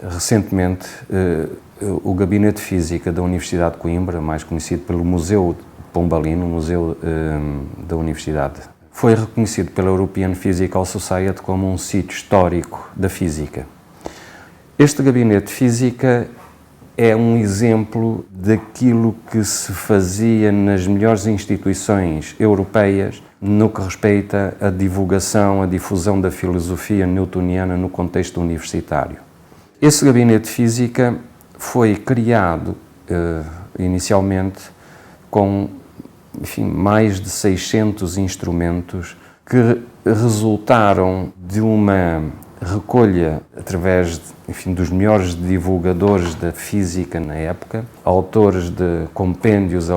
recentemente, o Gabinete de Física da Universidade de Coimbra, mais conhecido pelo Museu Pombalino, o Museu da Universidade, foi reconhecido pela European Physical Society como um sítio histórico da física. Este Gabinete de Física é um exemplo daquilo que se fazia nas melhores instituições europeias no que respeita à divulgação, à difusão da filosofia newtoniana no contexto universitário. Esse Gabinete de Física foi criado inicialmente com, enfim, mais de 600 instrumentos que resultaram de uma recolha através, enfim, dos melhores divulgadores da física na época, autores de compêndios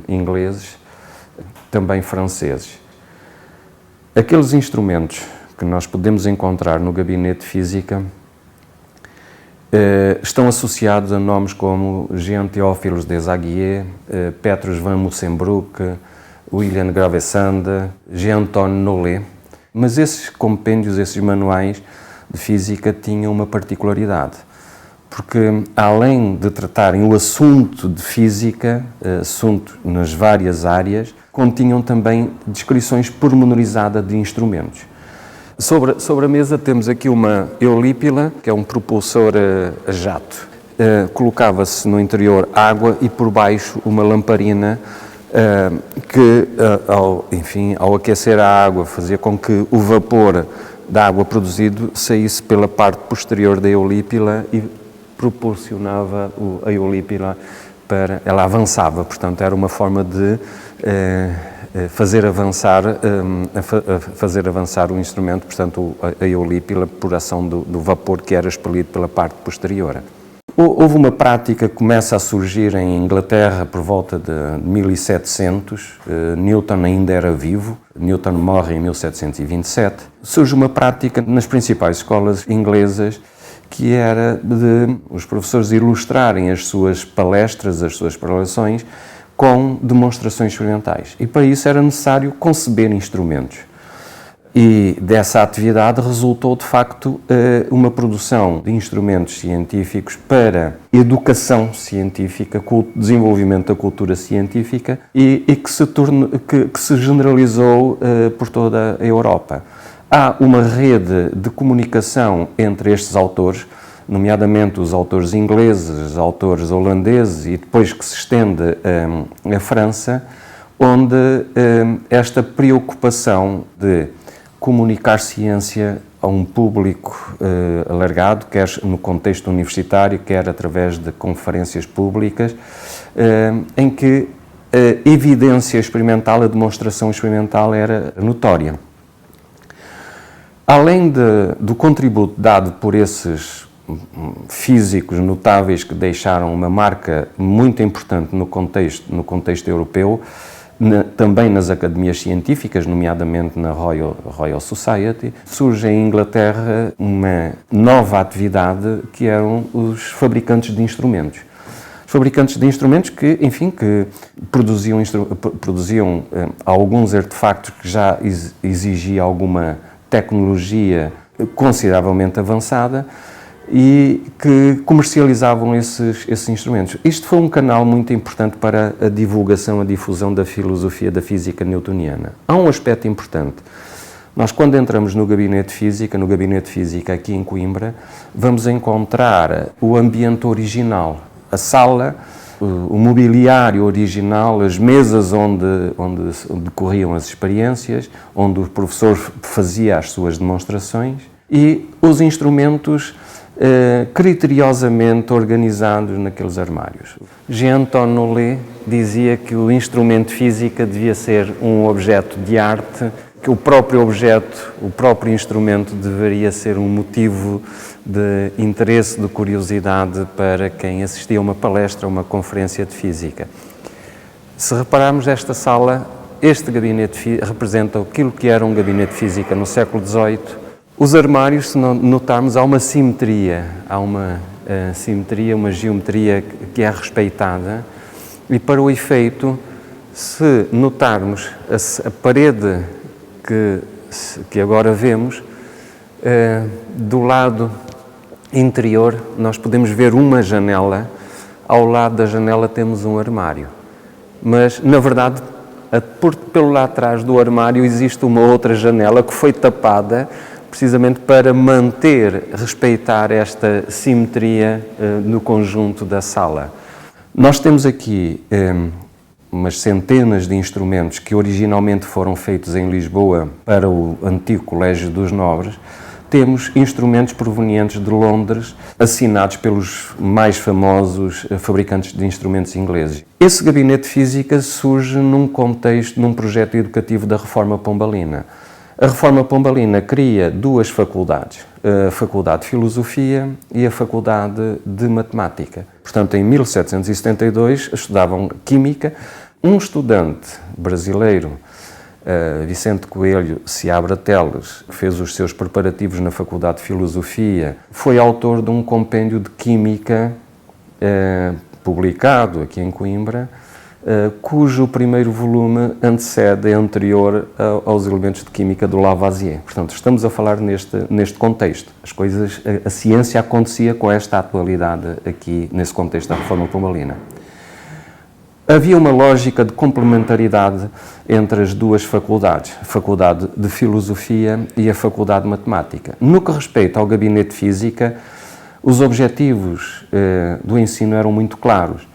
ingleses, também franceses. Aqueles instrumentos que nós podemos encontrar no Gabinete de Física estão associados a nomes como Jean Théophile Desaguiers, Petrus van Mussenbroek, William Gravesande, Jean-Antoine Nollet. Mas esses compêndios, esses manuais de física tinham uma particularidade, porque além de tratarem o assunto de física, assunto nas várias áreas, continham também descrições pormenorizadas de instrumentos. Sobre a mesa temos aqui uma Eulípila, que é um propulsor a jato. Colocava-se no interior água e por baixo uma lamparina que, ao aquecer a água, fazia com que o vapor da água produzido saísse pela parte posterior da Eulípila e proporcionava a Eulípila ela avançava, portanto era uma forma de fazer avançar o instrumento, portanto a Eulípila por ação do vapor que era expelido pela parte posterior. Houve uma prática que começa a surgir em Inglaterra por volta de 1700, Newton ainda era vivo, Newton morre em 1727. Surge uma prática nas principais escolas inglesas que era de os professores ilustrarem as suas palestras, as suas preleções, com demonstrações experimentais. E para isso era necessário conceber instrumentos. E dessa atividade resultou, de facto, uma produção de instrumentos científicos para educação científica, desenvolvimento da cultura científica e que se generalizou por toda a Europa. Há uma rede de comunicação entre estes autores, nomeadamente os autores ingleses, os autores holandeses e depois que se estende à França, onde esta preocupação de comunicar ciência a um público alargado, quer no contexto universitário, quer através de conferências públicas, em que a evidência experimental, a demonstração experimental era notória. Além do contributo dado por esses físicos notáveis que deixaram uma marca muito importante no contexto europeu, também nas academias científicas, nomeadamente na Royal Society, surge em Inglaterra uma nova atividade que eram os fabricantes de instrumentos. Os fabricantes de instrumentos que, enfim, que produziam alguns artefactos que já exigiam alguma tecnologia consideravelmente avançada e que comercializavam esses instrumentos. Isto foi um canal muito importante para a divulgação, a difusão da filosofia da física newtoniana. Há um aspecto importante. Nós, quando entramos no Gabinete de Física aqui em Coimbra, vamos encontrar o ambiente original, a sala, o mobiliário original, as mesas onde decorriam as experiências, onde o professor fazia as suas demonstrações e os instrumentos criteriosamente organizados naqueles armários. Jean-Antoine Nollet dizia que o instrumento de física devia ser um objeto de arte, que o próprio objeto, o próprio instrumento deveria ser um motivo de interesse, de curiosidade para quem assistia a uma palestra, a uma conferência de física. Se repararmos esta sala, este gabinete representa aquilo que era um gabinete de física no século XVIII. Os armários, se notarmos, há uma simetria, uma geometria que é respeitada e para o efeito, se notarmos a parede que agora vemos, do lado interior, nós podemos ver uma janela, ao lado da janela temos um armário. Mas, na verdade, pelo lado de trás do armário existe uma outra janela que foi tapada precisamente para manter, respeitar esta simetria no conjunto da sala. Nós temos aqui umas centenas de instrumentos que originalmente foram feitos em Lisboa para o antigo Colégio dos Nobres. Temos instrumentos provenientes de Londres, assinados pelos mais famosos fabricantes de instrumentos ingleses. Esse gabinete de física surge num contexto, num projeto educativo da Reforma Pombalina. A Reforma Pombalina cria duas faculdades, a Faculdade de Filosofia e a Faculdade de Matemática. Portanto, em 1772 estudavam Química. Um estudante brasileiro, Vicente Coelho Seabra Teles, fez os seus preparativos na Faculdade de Filosofia, foi autor de um compêndio de Química publicado aqui em Coimbra, cujo primeiro volume é anterior aos elementos de química do Lavoisier. Portanto, estamos a falar neste contexto. A ciência acontecia com esta atualidade aqui, nesse contexto da Reforma Pombalina. Havia uma lógica de complementaridade entre as duas faculdades, a Faculdade de Filosofia e a Faculdade de Matemática. No que respeita ao gabinete de física, os objetivos do ensino eram muito claros,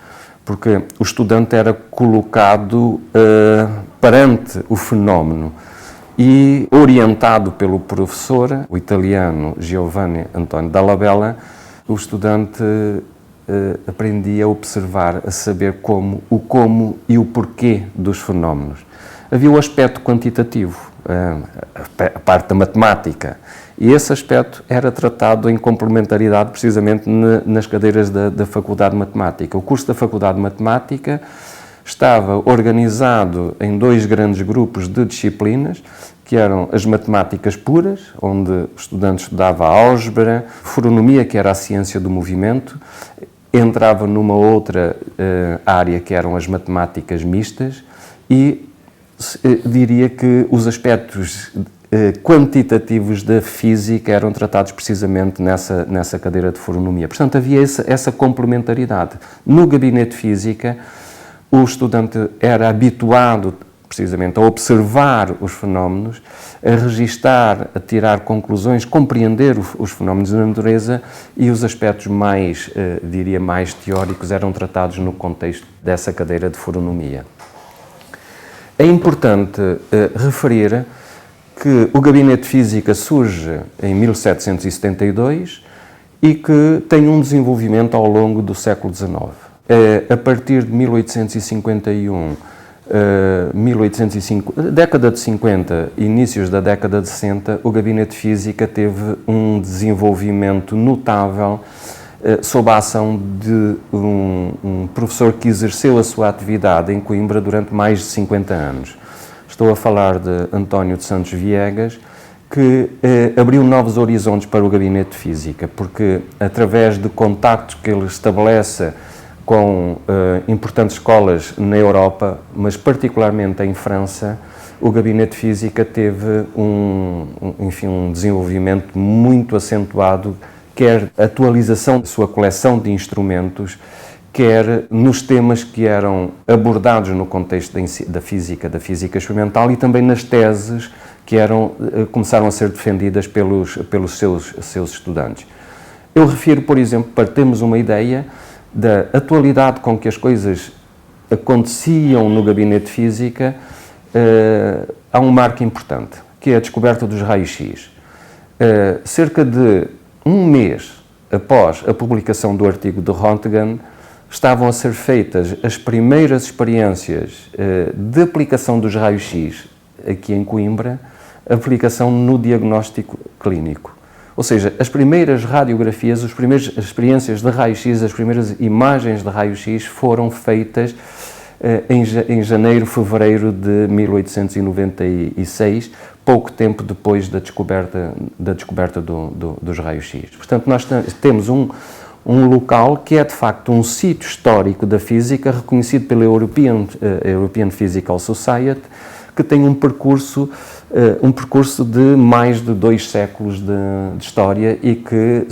porque o estudante era colocado perante o fenómeno e, orientado pelo professor, o italiano Giovanni Antonio Dalla Bella, o estudante aprendia a observar, a saber como e o porquê dos fenómenos. Havia o aspecto quantitativo, a parte da matemática, e esse aspecto era tratado em complementaridade precisamente nas cadeiras da Faculdade de Matemática. O curso da Faculdade de Matemática estava organizado em dois grandes grupos de disciplinas, que eram as matemáticas puras, onde o estudante estudava a álgebra, foronomia, que era a ciência do movimento, entrava numa outra área que eram as matemáticas mistas e diria que os aspectos quantitativos da física eram tratados precisamente nessa cadeira de foronomia. Portanto, havia essa complementaridade. No gabinete de física, o estudante era habituado precisamente a observar os fenómenos, a registar, a tirar conclusões, compreender os fenómenos da natureza, e os aspectos mais, diria, mais teóricos eram tratados no contexto dessa cadeira de foronomia. É importante referir que o Gabinete de Física surge em 1772 e que tem um desenvolvimento ao longo do século XIX. A partir de 1851, década de 50, inícios da década de 60, o Gabinete de Física teve um desenvolvimento notável sob a ação de um professor que exerceu a sua atividade em Coimbra durante mais de 50 anos. Estou a falar de António de Santos Viegas, que abriu novos horizontes para o Gabinete de Física, porque através de contactos que ele estabelece com importantes escolas na Europa, mas particularmente em França, o Gabinete de Física teve um desenvolvimento muito acentuado, quer a atualização da sua coleção de instrumentos, quer nos temas que eram abordados no contexto da física experimental, e também nas teses que começaram a ser defendidas pelos seus estudantes. Eu refiro, por exemplo, para termos uma ideia da atualidade com que as coisas aconteciam no Gabinete de Física, há um marco importante, que é a descoberta dos raios-x. Cerca de um mês após a publicação do artigo de Röntgen, estavam a ser feitas as primeiras experiências de aplicação dos raios-x aqui em Coimbra, aplicação no diagnóstico clínico. Ou seja, as primeiras radiografias, as primeiras experiências de raio-x, as primeiras imagens de raio-x foram feitas em janeiro, fevereiro de 1896, pouco tempo depois da descoberta dos raios-x. Portanto, nós temos um local que é, de facto, um sítio histórico da física, reconhecido pela European Physical Society, que tem um percurso um percurso de mais de 2 séculos de história e que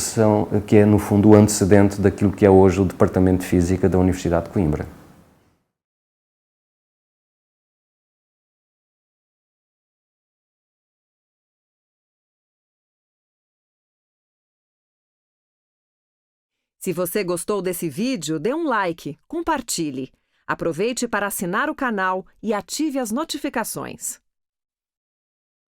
é, no fundo, o antecedente daquilo que é hoje o Departamento de Física da Universidade de Coimbra. Se você gostou desse vídeo, dê um like, compartilhe. Aproveite para assinar o canal e ative as notificações.